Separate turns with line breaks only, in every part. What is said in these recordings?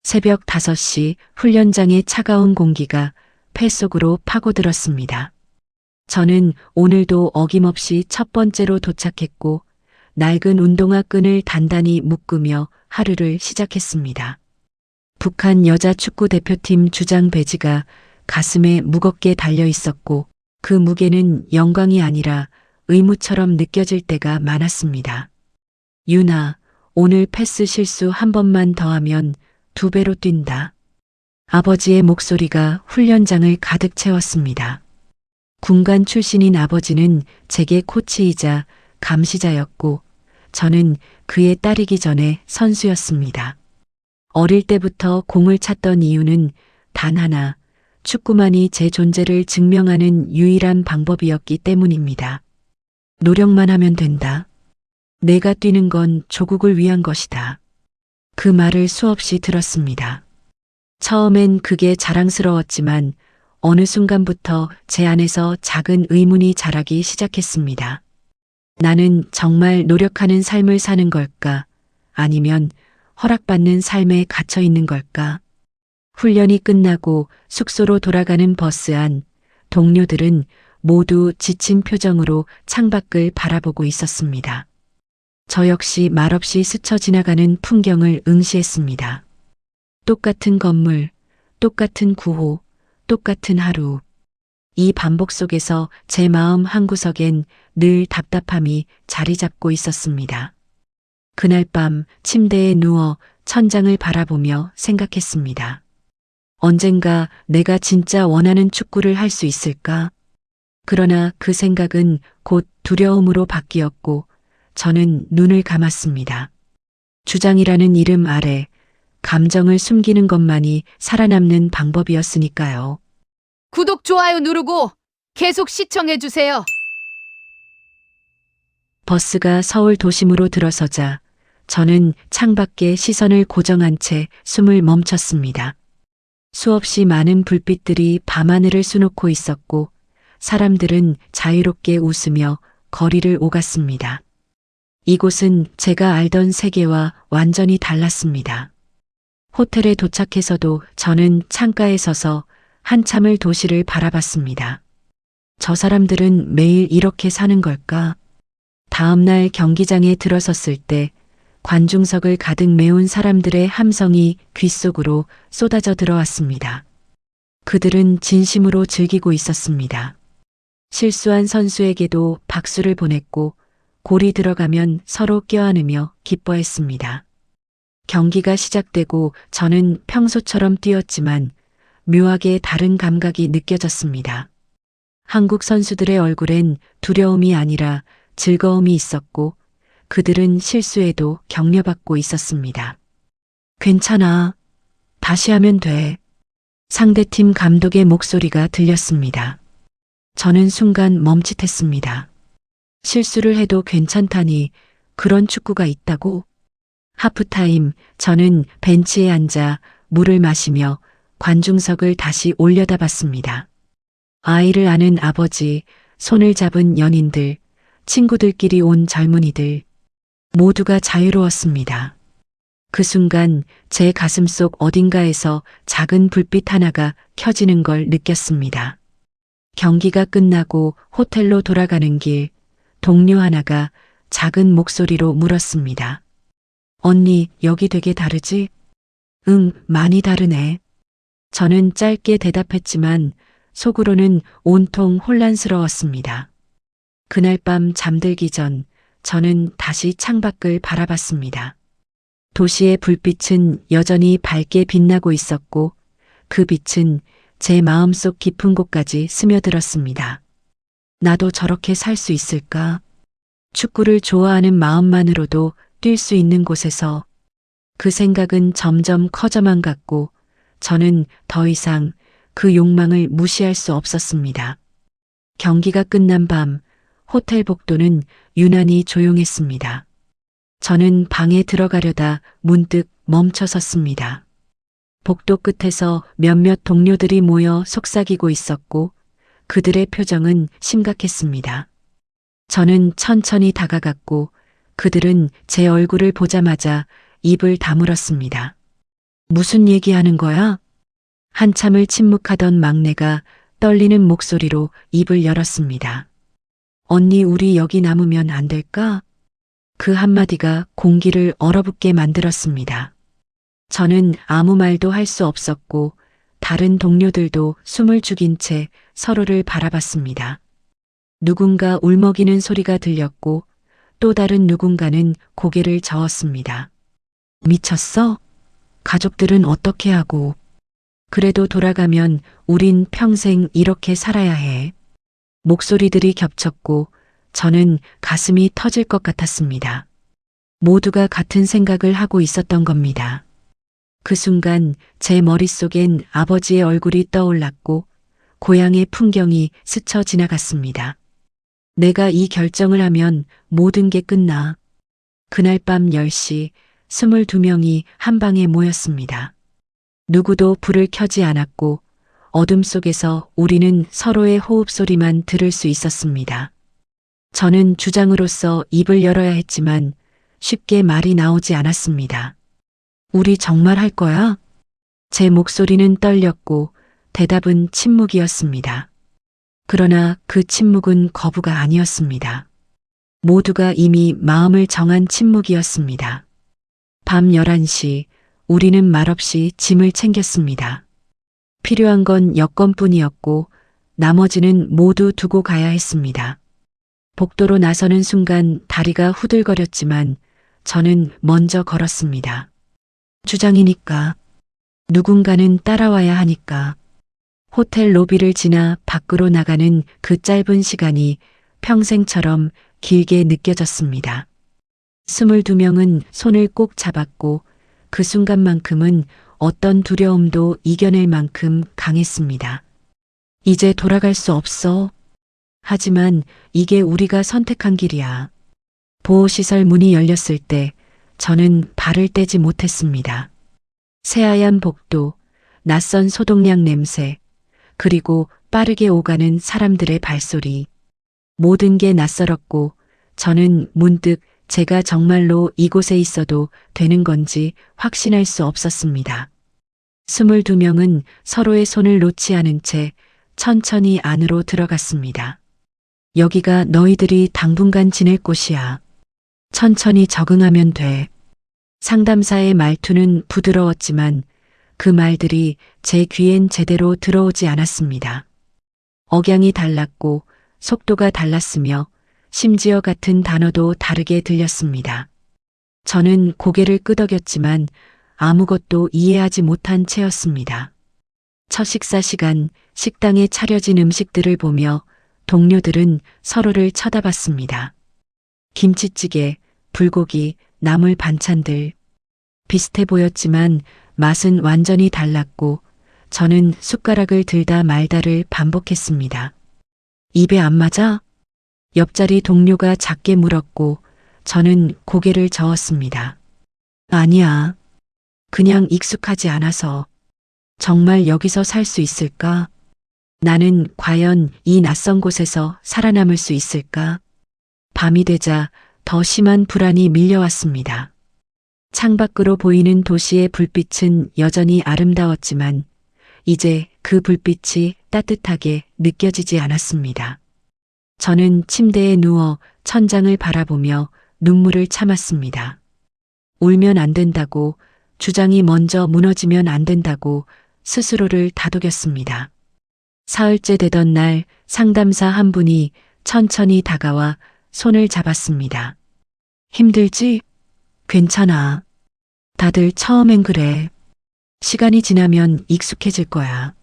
새벽 5시 훈련장의 차가운 공기가 폐 속으로 파고들었습니다. 저는 오늘도 어김없이 첫 번째로 도착했고 낡은 운동화 끈을 단단히 묶으며 하루를 시작했습니다. 북한 여자 축구 대표팀 주장 배지가 가슴에 무겁게 달려 있었고 그 무게는 영광이 아니라 의무처럼 느껴질 때가 많았습니다. 유나, 오늘 패스 실수 한 번만 더 하면 2배로 뛴다. 아버지의 목소리가 훈련장을 가득 채웠습니다. 군관 출신인 아버지는 제게 코치이자 감시자였고 저는 그의 딸이기 전에 선수였습니다. 어릴 때부터 공을 찼던 이유는 단 하나, 축구만이 제 존재를 증명하는 유일한 방법이었기 때문입니다. 노력만 하면 된다. 내가 뛰는 건 조국을 위한 것이다. 그 말을 수없이 들었습니다. 처음엔 그게 자랑스러웠지만 어느 순간부터 제 안에서 작은 의문이 자라기 시작했습니다. 나는 정말 노력하는 삶을 사는 걸까? 아니면 허락받는 삶에 갇혀 있는 걸까? 훈련이 끝나고 숙소로 돌아가는 버스 안 동료들은 모두 지친 표정으로 창밖을 바라보고 있었습니다. 저 역시 말없이 스쳐 지나가는 풍경을 응시했습니다. 똑같은 건물, 똑같은 구호, 똑같은 하루. 이 반복 속에서 제 마음 한구석엔 늘 답답함이 자리 잡고 있었습니다. 그날 밤 침대에 누워 천장을 바라보며 생각했습니다. 언젠가 내가 진짜 원하는 축구를 할 수 있을까? 그러나 그 생각은 곧 두려움으로 바뀌었고 저는 눈을 감았습니다. 주장이라는 이름 아래 감정을 숨기는 것만이 살아남는 방법이었으니까요.
구독, 좋아요 누르고 계속 시청해주세요.
버스가 서울 도심으로 들어서자 저는 창밖에 시선을 고정한 채 숨을 멈췄습니다. 수없이 많은 불빛들이 밤하늘을 수놓고 있었고 사람들은 자유롭게 웃으며 거리를 오갔습니다. 이곳은 제가 알던 세계와 완전히 달랐습니다. 호텔에 도착해서도 저는 창가에 서서 한참을 도시를 바라봤습니다. 저 사람들은 매일 이렇게 사는 걸까? 다음 날 경기장에 들어섰을 때 관중석을 가득 메운 사람들의 함성이 귓속으로 쏟아져 들어왔습니다. 그들은 진심으로 즐기고 있었습니다. 실수한 선수에게도 박수를 보냈고 골이 들어가면 서로 껴안으며 기뻐했습니다. 경기가 시작되고 저는 평소처럼 뛰었지만 묘하게 다른 감각이 느껴졌습니다. 한국 선수들의 얼굴엔 두려움이 아니라 즐거움이 있었고 그들은 실수에도 격려받고 있었습니다. 괜찮아. 다시 하면 돼. 상대팀 감독의 목소리가 들렸습니다. 저는 순간 멈칫했습니다. 실수를 해도 괜찮다니 그런 축구가 있다고? 하프타임 저는 벤치에 앉아 물을 마시며 관중석을 다시 올려다봤습니다. 아이를 아는 아버지, 손을 잡은 연인들, 친구들끼리 온 젊은이들, 모두가 자유로웠습니다. 그 순간 제 가슴속 어딘가에서 작은 불빛 하나가 켜지는 걸 느꼈습니다. 경기가 끝나고 호텔로 돌아가는 길, 동료 하나가 작은 목소리로 물었습니다. 언니, 여기 되게 다르지? 응, 많이 다르네. 저는 짧게 대답했지만 속으로는 온통 혼란스러웠습니다. 그날 밤 잠들기 전 저는 다시 창밖을 바라봤습니다. 도시의 불빛은 여전히 밝게 빛나고 있었고 그 빛은 제 마음속 깊은 곳까지 스며들었습니다. 나도 저렇게 살 수 있을까? 축구를 좋아하는 마음만으로도 뛸 수 있는 곳에서. 그 생각은 점점 커져만 갔고 저는 더 이상 그 욕망을 무시할 수 없었습니다. 경기가 끝난 밤 호텔 복도는 유난히 조용했습니다. 저는 방에 들어가려다 문득 멈춰 섰습니다. 복도 끝에서 몇몇 동료들이 모여 속삭이고 있었고 그들의 표정은 심각했습니다. 저는 천천히 다가갔고 그들은 제 얼굴을 보자마자 입을 다물었습니다. 무슨 얘기하는 거야? 한참을 침묵하던 막내가 떨리는 목소리로 입을 열었습니다. 언니, 우리 여기 남으면 안 될까? 그 한마디가 공기를 얼어붙게 만들었습니다. 저는 아무 말도 할 수 없었고 다른 동료들도 숨을 죽인 채 서로를 바라봤습니다. 누군가 울먹이는 소리가 들렸고 또 다른 누군가는 고개를 저었습니다. 미쳤어? 가족들은 어떻게 하고? 그래도 돌아가면 우린 평생 이렇게 살아야 해. 목소리들이 겹쳤고 저는 가슴이 터질 것 같았습니다. 모두가 같은 생각을 하고 있었던 겁니다. 그 순간 제 머릿속엔 아버지의 얼굴이 떠올랐고 고향의 풍경이 스쳐 지나갔습니다. 내가 이 결정을 하면 모든 게 끝나. 그날 밤 10시 22명이 한 방에 모였습니다. 누구도 불을 켜지 않았고 어둠 속에서 우리는 서로의 호흡 소리만 들을 수 있었습니다. 저는 주장으로서 입을 열어야 했지만 쉽게 말이 나오지 않았습니다. 우리 정말 할 거야? 제 목소리는 떨렸고 대답은 침묵이었습니다. 그러나 그 침묵은 거부가 아니었습니다. 모두가 이미 마음을 정한 침묵이었습니다. 밤 11시 우리는 말없이 짐을 챙겼습니다. 필요한 건 여권뿐이었고 나머지는 모두 두고 가야 했습니다. 복도로 나서는 순간 다리가 후들거렸지만 저는 먼저 걸었습니다. 주장이니까. 누군가는 따라와야 하니까. 호텔 로비를 지나 밖으로 나가는 그 짧은 시간이 평생처럼 길게 느껴졌습니다. 22명은 손을 꼭 잡았고 그 순간만큼은 어떤 두려움도 이겨낼 만큼 강했습니다. 이제 돌아갈 수 없어. 하지만 이게 우리가 선택한 길이야. 보호시설 문이 열렸을 때 저는 발을 떼지 못했습니다. 새하얀 복도, 낯선 소독약 냄새, 그리고 빠르게 오가는 사람들의 발소리. 모든 게 낯설었고 저는 문득 제가 정말로 이곳에 있어도 되는 건지 확신할 수 없었습니다. 22명은 서로의 손을 놓지 않은 채 천천히 안으로 들어갔습니다. 여기가 너희들이 당분간 지낼 곳이야. 천천히 적응하면 돼. 상담사의 말투는 부드러웠지만 그 말들이 제 귀엔 제대로 들어오지 않았습니다. 억양이 달랐고 속도가 달랐으며 심지어 같은 단어도 다르게 들렸습니다. 저는 고개를 끄덕였지만 아무것도 이해하지 못한 채였습니다. 첫 식사 시간 식당에 차려진 음식들을 보며 동료들은 서로를 쳐다봤습니다. 김치찌개, 불고기, 나물 반찬들. 비슷해 보였지만 맛은 완전히 달랐고 저는 숟가락을 들다 말다를 반복했습니다. 입에 안 맞아? 옆자리 동료가 작게 물었고 저는 고개를 저었습니다. 아니야. 그냥 익숙하지 않아서. 정말 여기서 살 수 있을까? 나는 과연 이 낯선 곳에서 살아남을 수 있을까? 밤이 되자 더 심한 불안이 밀려왔습니다. 창밖으로 보이는 도시의 불빛은 여전히 아름다웠지만 이제 그 불빛이 따뜻하게 느껴지지 않았습니다. 저는 침대에 누워 천장을 바라보며 눈물을 참았습니다. 울면 안 된다고, 주장이 먼저 무너지면 안 된다고 스스로를 다독였습니다. 사흘째 되던 날 상담사 한 분이 천천히 다가와 손을 잡았습니다. 힘들지? 괜찮아. 다들 처음엔 그래. 시간이 지나면 익숙해질 거야.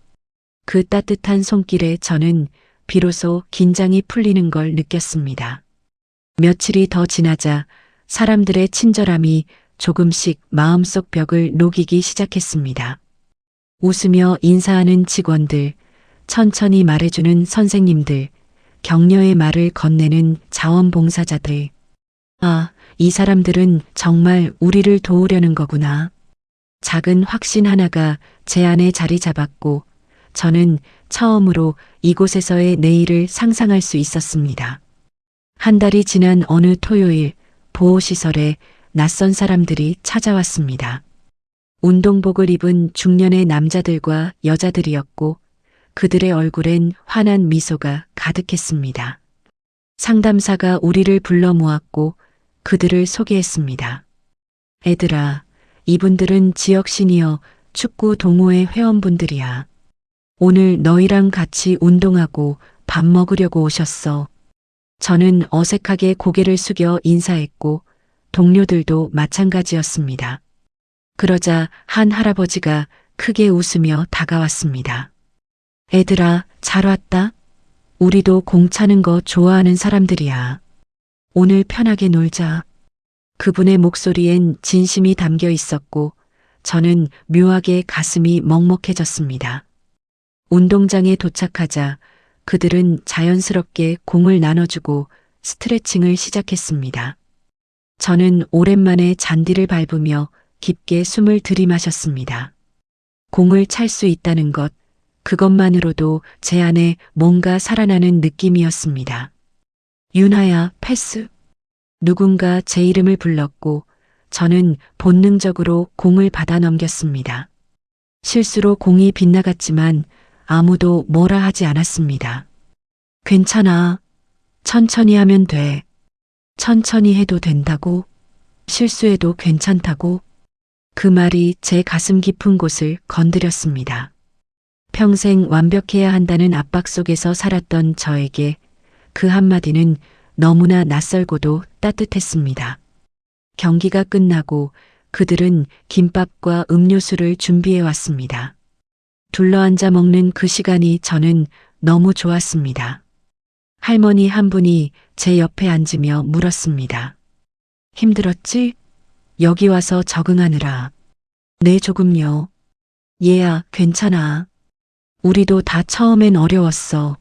그 따뜻한 손길에 저는 비로소 긴장이 풀리는 걸 느꼈습니다. 며칠이 더 지나자 사람들의 친절함이 조금씩 마음속 벽을 녹이기 시작했습니다. 웃으며 인사하는 직원들, 천천히 말해주는 선생님들, 격려의 말을 건네는 자원봉사자들. 아, 이 사람들은 정말 우리를 도우려는 거구나. 작은 확신 하나가 제 안에 자리 잡았고 저는 처음으로 이곳에서의 내일을 상상할 수 있었습니다. 한 달이 지난 어느 토요일 보호시설에 낯선 사람들이 찾아왔습니다. 운동복을 입은 중년의 남자들과 여자들이었고 그들의 얼굴엔 환한 미소가 가득했습니다. 상담사가 우리를 불러 모았고 그들을 소개했습니다. 애들아, 이분들은 지역 시니어 축구 동호회 회원분들이야. 오늘 너희랑 같이 운동하고 밥 먹으려고 오셨어. 저는 어색하게 고개를 숙여 인사했고 동료들도 마찬가지였습니다. 그러자 한 할아버지가 크게 웃으며 다가왔습니다. 애들아, 잘 왔다. 우리도 공 차는 거 좋아하는 사람들이야. 오늘 편하게 놀자. 그분의 목소리엔 진심이 담겨 있었고 저는 묘하게 가슴이 먹먹해졌습니다. 운동장에 도착하자 그들은 자연스럽게 공을 나눠주고 스트레칭을 시작했습니다. 저는 오랜만에 잔디를 밟으며 깊게 숨을 들이마셨습니다. 공을 찰 수 있다는 것, 그것만으로도 제 안에 뭔가 살아나는 느낌이었습니다. 윤하야, 패스. 누군가 제 이름을 불렀고 저는 본능적으로 공을 받아 넘겼습니다. 실수로 공이 빗나갔지만 아무도 뭐라 하지 않았습니다. 괜찮아. 천천히 하면 돼. 천천히 해도 된다고. 실수해도 괜찮다고. 그 말이 제 가슴 깊은 곳을 건드렸습니다. 평생 완벽해야 한다는 압박 속에서 살았던 저에게 그 한마디는 너무나 낯설고도 따뜻했습니다. 경기가 끝나고 그들은 김밥과 음료수를 준비해 왔습니다. 둘러앉아 먹는 그 시간이 저는 너무 좋았습니다. 할머니 한 분이 제 옆에 앉으며 물었습니다. 힘들었지? 여기 와서 적응하느라. 네, 조금요. 얘야, 괜찮아. 우리도 다 처음엔 어려웠어.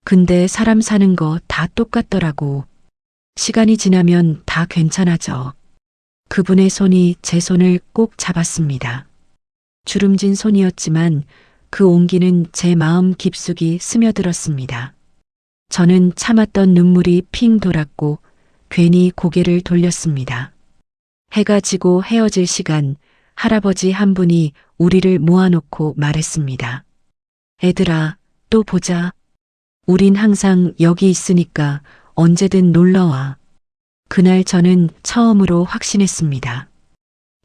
근데 사람 사는 거 다 똑같더라고. 시간이 지나면 다 괜찮아져. 그분의 손이 제 손을 꼭 잡았습니다. 주름진 손이었지만 그 온기는 제 마음 깊숙이 스며들었습니다. 저는 참았던 눈물이 핑 돌았고 괜히 고개를 돌렸습니다. 해가 지고 헤어질 시간, 할아버지 한 분이 우리를 모아놓고 말했습니다. 애들아, 또 보자. 우린 항상 여기 있으니까 언제든 놀러와. 그날 저는 처음으로 확신했습니다.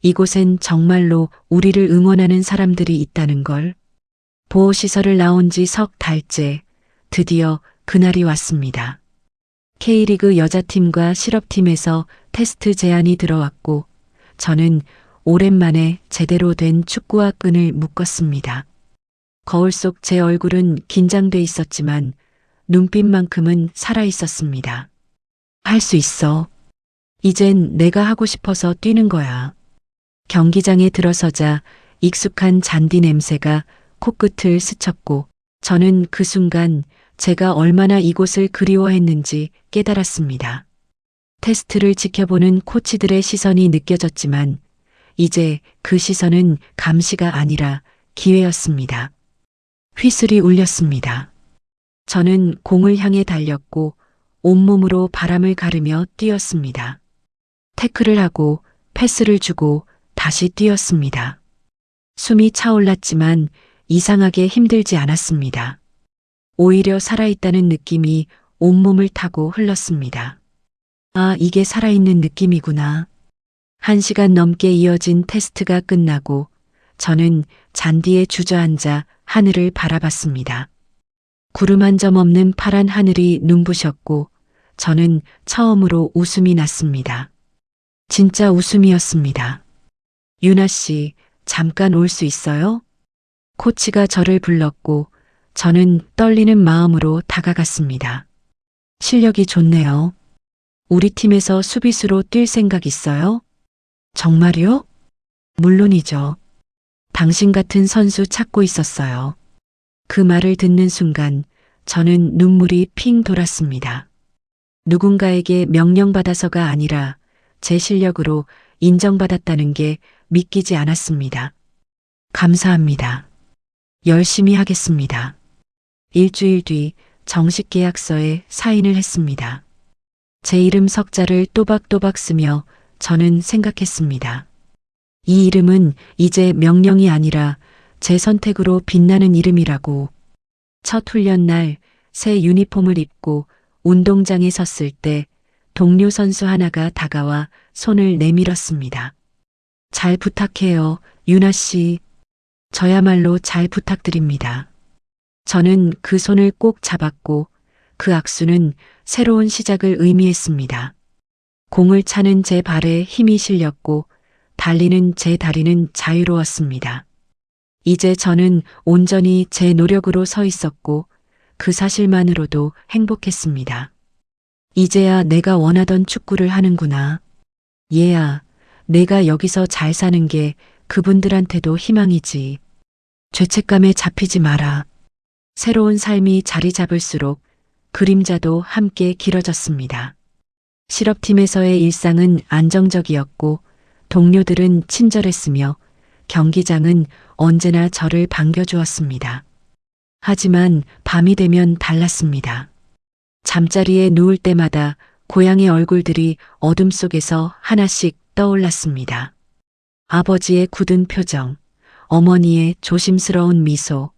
이곳엔 정말로 우리를 응원하는 사람들이 있다는 걸. 보호시설을 나온 지 석 달째 드디어 그날이 왔습니다. K리그 여자팀과 실업팀에서 테스트 제안이 들어왔고 저는 오랜만에 제대로 된 축구와 끈을 묶었습니다. 거울 속 제 얼굴은 긴장돼 있었지만 눈빛만큼은 살아 있었습니다. 할 수 있어. 이젠 내가 하고 싶어서 뛰는 거야. 경기장에 들어서자 익숙한 잔디 냄새가 코끝을 스쳤고 저는 그 순간 제가 얼마나 이곳을 그리워했는지 깨달았습니다. 테스트를 지켜보는 코치들의 시선이 느껴졌지만 이제 그 시선은 감시가 아니라 기회였습니다. 휘슬이 울렸습니다. 저는 공을 향해 달렸고 온몸으로 바람을 가르며 뛰었습니다. 태클을 하고 패스를 주고 다시 뛰었습니다. 숨이 차올랐지만 이상하게 힘들지 않았습니다. 오히려 살아있다는 느낌이 온몸을 타고 흘렀습니다. 아, 이게 살아있는 느낌이구나. 1시간 넘게 이어진 테스트가 끝나고 저는 잔디에 주저앉아 하늘을 바라봤습니다. 구름 한 점 없는 파란 하늘이 눈부셨고 저는 처음으로 웃음이 났습니다. 진짜 웃음이었습니다. 유나 씨, 잠깐 올 수 있어요? 코치가 저를 불렀고 저는 떨리는 마음으로 다가갔습니다. 실력이 좋네요. 우리 팀에서 수비수로 뛸 생각 있어요? 정말요? 물론이죠. 당신 같은 선수 찾고 있었어요. 그 말을 듣는 순간 저는 눈물이 핑 돌았습니다. 누군가에게 명령받아서가 아니라 제 실력으로 인정받았다는 게 믿기지 않았습니다. 감사합니다. 열심히 하겠습니다. 일주일 뒤 정식 계약서에 사인을 했습니다. 제 이름 석자를 또박또박 쓰며 저는 생각했습니다. 이 이름은 이제 명령이 아니라 제 선택으로 빛나는 이름이라고. 첫 훈련 날 새 유니폼을 입고 운동장에 섰을 때 동료 선수 하나가 다가와 손을 내밀었습니다. 잘 부탁해요, 유나 씨. 저야말로 잘 부탁드립니다. 저는 그 손을 꼭 잡았고 그 악수는 새로운 시작을 의미했습니다. 공을 차는 제 발에 힘이 실렸고 달리는 제 다리는 자유로웠습니다. 이제 저는 온전히 제 노력으로 서 있었고 그 사실만으로도 행복했습니다. 이제야 내가 원하던 축구를 하는구나. 얘야, 내가 여기서 잘 사는 게 그분들한테도 희망이지. 죄책감에 잡히지 마라. 새로운 삶이 자리 잡을수록 그림자도 함께 길어졌습니다. 실업팀에서의 일상은 안정적이었고 동료들은 친절했으며 경기장은 언제나 저를 반겨주었습니다. 하지만 밤이 되면 달랐습니다. 잠자리에 누울 때마다 고향의 얼굴들이 어둠 속에서 하나씩 떠올랐습니다. 아버지의 굳은 표정, 어머니의 조심스러운 미소,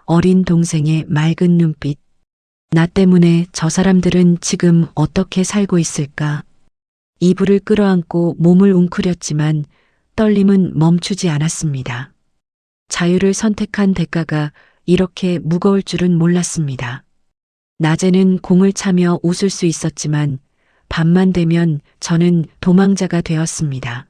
어린 동생의 맑은 눈빛. 나 때문에 저 사람들은 지금 어떻게 살고 있을까? 이불을 끌어안고 몸을 웅크렸지만 떨림은 멈추지 않았습니다. 자유를 선택한 대가가 이렇게 무거울 줄은 몰랐습니다. 낮에는 공을 차며 웃을 수 있었지만 밤만 되면 저는 도망자가 되었습니다.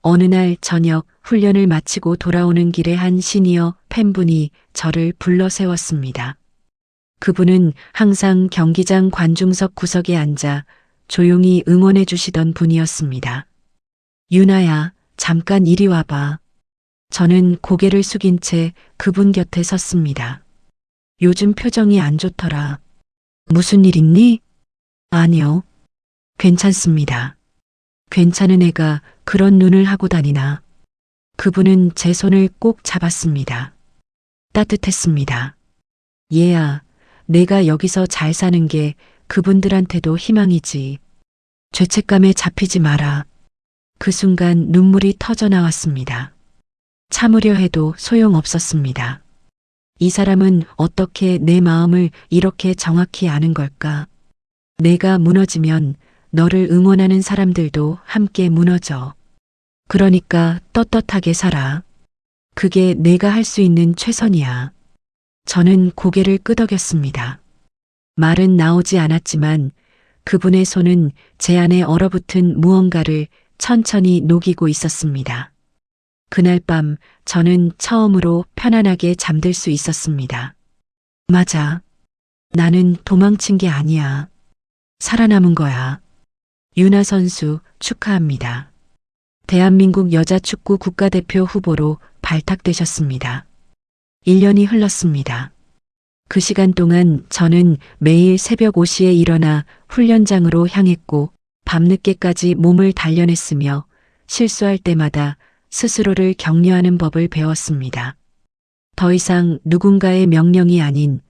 어느 날 저녁 훈련을 마치고 돌아오는 길에 한 시니어 팬분이 저를 불러 세웠습니다. 그분은 항상 경기장 관중석 구석에 앉아 조용히 응원해 주시던 분이었습니다. 유나야, 잠깐 이리 와봐. 저는 고개를 숙인 채 그분 곁에 섰습니다. 요즘 표정이 안 좋더라. 무슨 일 있니? 아니요. 괜찮습니다. 괜찮은 애가 그런 눈을 하고 다니나. 그분은 제 손을 꼭 잡았습니다. 따뜻했습니다. 얘야, 내가 여기서 잘 사는 게 그분들한테도 희망이지. 죄책감에 잡히지 마라. 그 순간 눈물이 터져 나왔습니다. 참으려 해도 소용없었습니다. 이 사람은 어떻게 내 마음을 이렇게 정확히 아는 걸까? 내가 무너지면 너를 응원하는 사람들도 함께 무너져. 그러니까 떳떳하게 살아. 그게 내가 할 수 있는 최선이야. 저는 고개를 끄덕였습니다. 말은 나오지 않았지만 그분의 손은 제 안에 얼어붙은 무언가를 천천히 녹이고 있었습니다. 그날 밤 저는 처음으로 편안하게 잠들 수 있었습니다. 맞아. 나는 도망친 게 아니야. 살아남은 거야. 유나 선수 축하합니다. 대한민국 여자축구 국가대표 후보로 발탁되셨습니다. 1년이 흘렀습니다. 그 시간 동안 저는 매일 새벽 5시에 일어나 훈련장으로 향했고 밤늦게까지 몸을 단련했으며 실수할 때마다 스스로를 격려하는 법을 배웠습니다. 더 이상 누군가의 명령이 아닌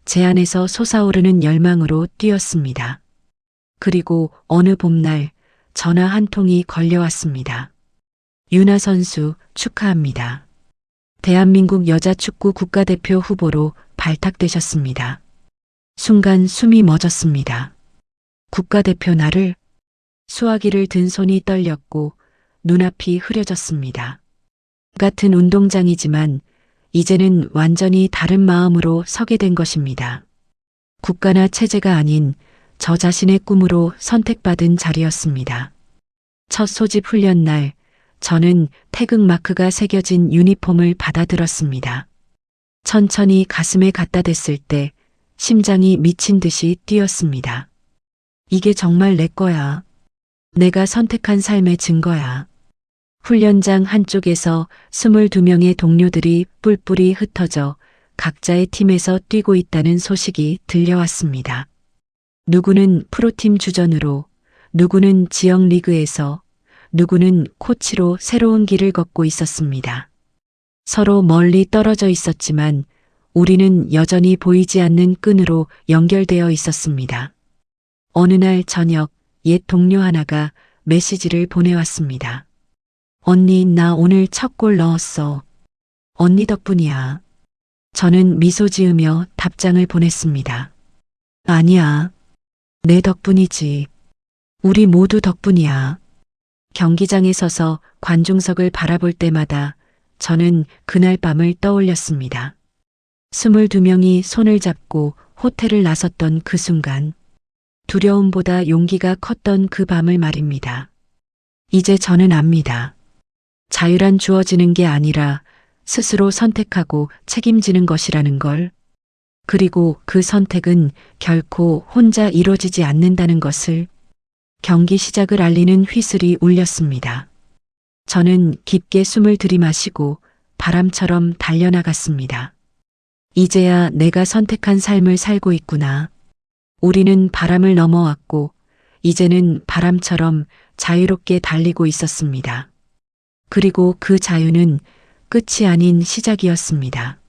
제 안에서 솟아오르는 열망으로 뛰었습니다. 그리고 어느 봄날 전화 한 통이 걸려왔습니다. 유나 선수 축하합니다. 대한민국 여자축구 국가대표 후보로 발탁되셨습니다. 순간 숨이 멎었습니다. 국가대표 나를? 수화기를 든 손이 떨렸고 눈앞이 흐려졌습니다. 같은 운동장이지만 이제는 완전히 다른 마음으로 서게 된 것입니다. 국가나 체제가 아닌 저 자신의 꿈으로 선택받은 자리였습니다. 첫 소집 훈련 날 저는 태극 마크가 새겨진 유니폼을 받아들었습니다. 천천히 가슴에 갖다 댔을 때 심장이 미친 듯이 뛰었습니다. 이게 정말 내 거야. 내가 선택한 삶의 증거야. 훈련장 한쪽에서 22명의 동료들이 뿔뿔이 흩어져 각자의 팀에서 뛰고 있다는 소식이 들려왔습니다. 누구는 프로팀 주전으로, 누구는 지역 리그에서, 누구는 코치로 새로운 길을 걷고 있었습니다. 서로 멀리 떨어져 있었지만 우리는 여전히 보이지 않는 끈으로 연결되어 있었습니다. 어느 날 저녁 옛 동료 하나가 메시지를 보내왔습니다. 언니, 나 오늘 첫 골 넣었어. 언니 덕분이야. 저는 미소 지으며 답장을 보냈습니다. 아니야. 내 덕분이지. 우리 모두 덕분이야. 경기장에 서서 관중석을 바라볼 때마다 저는 그날 밤을 떠올렸습니다. 22명이 손을 잡고 호텔을 나섰던 그 순간, 두려움보다 용기가 컸던 그 밤을 말입니다. 이제 저는 압니다. 자유란 주어지는 게 아니라 스스로 선택하고 책임지는 것이라는 걸, 그리고 그 선택은 결코 혼자 이루어지지 않는다는 것을. 경기 시작을 알리는 휘슬이 울렸습니다. 저는 깊게 숨을 들이마시고 바람처럼 달려나갔습니다. 이제야 내가 선택한 삶을 살고 있구나. 우리는 바람을 넘어왔고 이제는 바람처럼 자유롭게 달리고 있었습니다. 그리고 그 자유는 끝이 아닌 시작이었습니다.